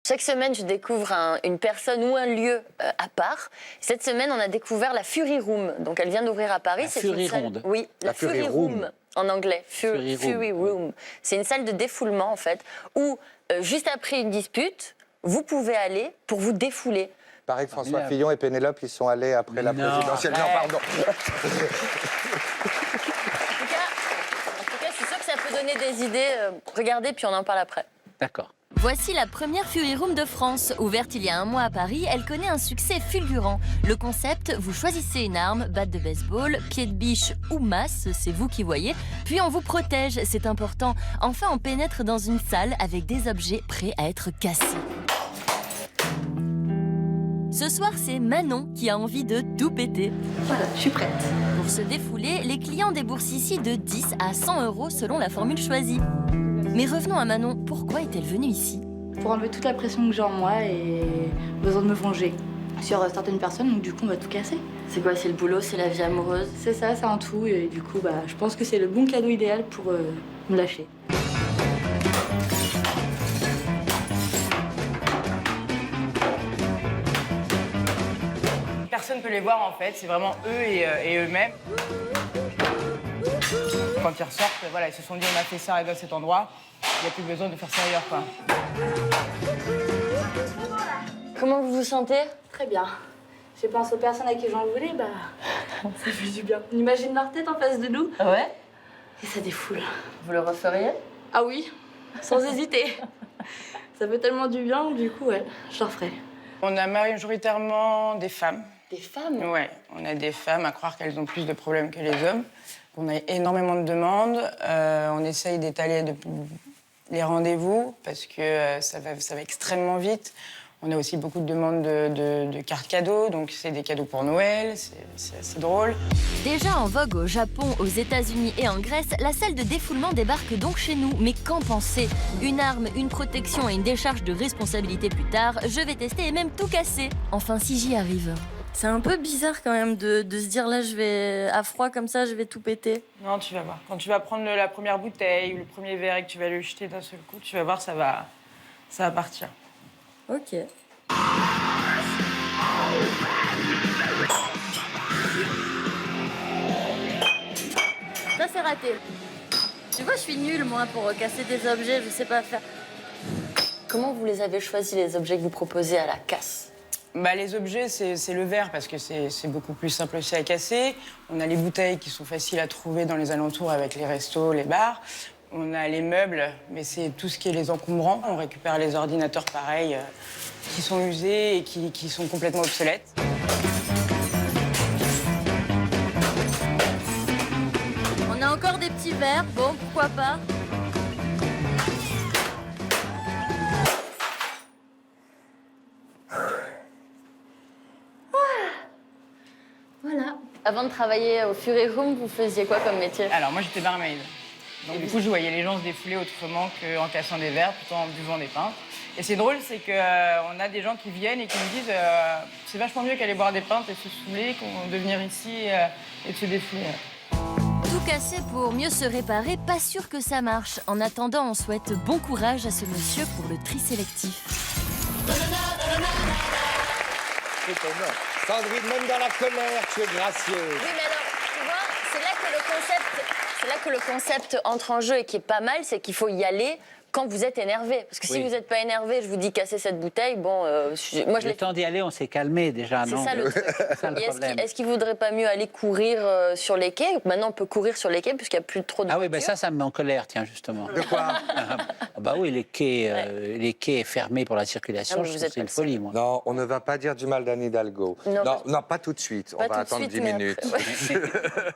Chaque semaine, je découvre une personne ou un lieu à part. Cette semaine, on a découvert la Fury Room. Donc, elle vient d'ouvrir à Paris. La Fury Room. Oui, la Fury Room en anglais. Fury Room. C'est une salle de défoulement, en fait, où, juste après une dispute, vous pouvez aller pour vous défouler. Pareil que François Fillon et Pénélope, ils sont allés après la présidentielle. Non, pardon. En tout cas, je suis sûre que ça peut donner des idées. Regardez, puis on en parle après. D'accord. Voici la première Fury Room de France. Ouverte il y a un mois à Paris, elle connaît un succès fulgurant. Le concept, vous choisissez une arme, batte de baseball, pied de biche ou masse, c'est vous qui voyez. Puis on vous protège, c'est important. Enfin, on pénètre dans une salle avec des objets prêts à être cassés. Ce soir, c'est Manon qui a envie de tout péter. Voilà, je suis prête. Pour se défouler, les clients déboursent ici de 10 à 100 € selon la formule choisie. Mais revenons à Manon, pourquoi est-elle venue ici? Pour enlever toute la pression que j'ai en moi et besoin de me venger sur certaines personnes, donc du coup on va tout casser. C'est quoi? C'est le boulot, c'est la vie amoureuse? C'est ça, c'est un tout et du coup je pense que c'est le bon cadeau idéal pour me lâcher. Personne ne peut les voir en fait, c'est vraiment eux et eux-mêmes. Quand ils ressortent, voilà, ils se sont dit on a fait ça à cet endroit, il n'y a plus besoin de faire ça ailleurs quoi. Comment vous vous sentez? Très bien. Je pense aux personnes à qui j'en voulais, ça fait du bien. On imagine leur tête en face de nous. Ouais. Et ça défoule. Vous le referiez? Ah oui, sans hésiter. Ça fait tellement du bien, du coup, ouais, je le referai. On a majoritairement des femmes. Des femmes? Ouais, on a des femmes, à croire qu'elles ont plus de problèmes que les hommes. On a énormément de demandes. On essaye d'étaler les rendez-vous parce que ça va extrêmement vite. On a aussi beaucoup de demandes de cartes cadeaux, donc c'est des cadeaux pour Noël, c'est assez drôle. Déjà en vogue au Japon, aux États-Unis et en Grèce, la salle de défoulement débarque donc chez nous. Mais qu'en penser? Une arme, une protection et une décharge de responsabilité plus tard, je vais tester et même tout casser. Enfin, si j'y arrive. C'est un peu bizarre quand même de se dire là, je vais à froid comme ça, je vais tout péter. Non, tu vas voir. Quand tu vas prendre la première bouteille ou le premier verre et que tu vas le jeter d'un seul coup, tu vas voir, ça va partir. Ok. Ça, c'est raté. Tu vois, je suis nulle, moi, pour casser des objets, je sais pas faire. Comment vous les avez choisis, les objets que vous proposez à la casse? Les objets, c'est le verre parce que c'est beaucoup plus simple aussi à casser. On a les bouteilles qui sont faciles à trouver dans les alentours avec les restos, les bars. On a les meubles, mais c'est tout ce qui est les encombrants. On récupère les ordinateurs pareils qui sont usés et qui sont complètement obsolètes. On a encore des petits verres, bon, pourquoi pas. Voilà. Avant de travailler au Fury Room, vous faisiez quoi comme métier? Alors, moi, j'étais barmaid. Donc, du coup, je voyais les gens se défouler autrement qu'en cassant des verres, plutôt en buvant des pintes. Et c'est drôle, c'est qu'on a des gens qui viennent et qui me disent c'est vachement mieux qu'aller boire des pintes et se saouler de venir ici et de se défouler. Tout casser pour mieux se réparer, pas sûr que ça marche. En attendant, on souhaite bon courage à ce monsieur pour le tri sélectif. C'est énorme. Sandrine, même dans la colère, tu es gracieuse. Oui, mais alors, tu vois, c'est là que le concept entre en jeu et qui est pas mal, c'est qu'il faut y aller quand vous êtes énervé. Parce que si vous n'êtes pas énervé, je vous dis casser cette bouteille, bon, moi je Le temps d'y aller, on s'est calmé déjà, non? C'est ça le truc. C'est ça le problème. Est-ce qu'il ne vaudrait pas mieux aller courir sur les quais? Maintenant, on peut courir sur les quais puisqu'il n'y a plus trop de Ah oui, voitures. ça me met en colère, tiens, justement. De quoi? Bah oui, les quais fermés pour la circulation, Ah, mais je vous trouve êtes que c'est une pas folie, moi. Non, on ne va pas dire du mal d'Anne Hidalgo. Non, Non, pas tout de suite. Pas On va tout de attendre suite, 10 mais minutes. après, ouais.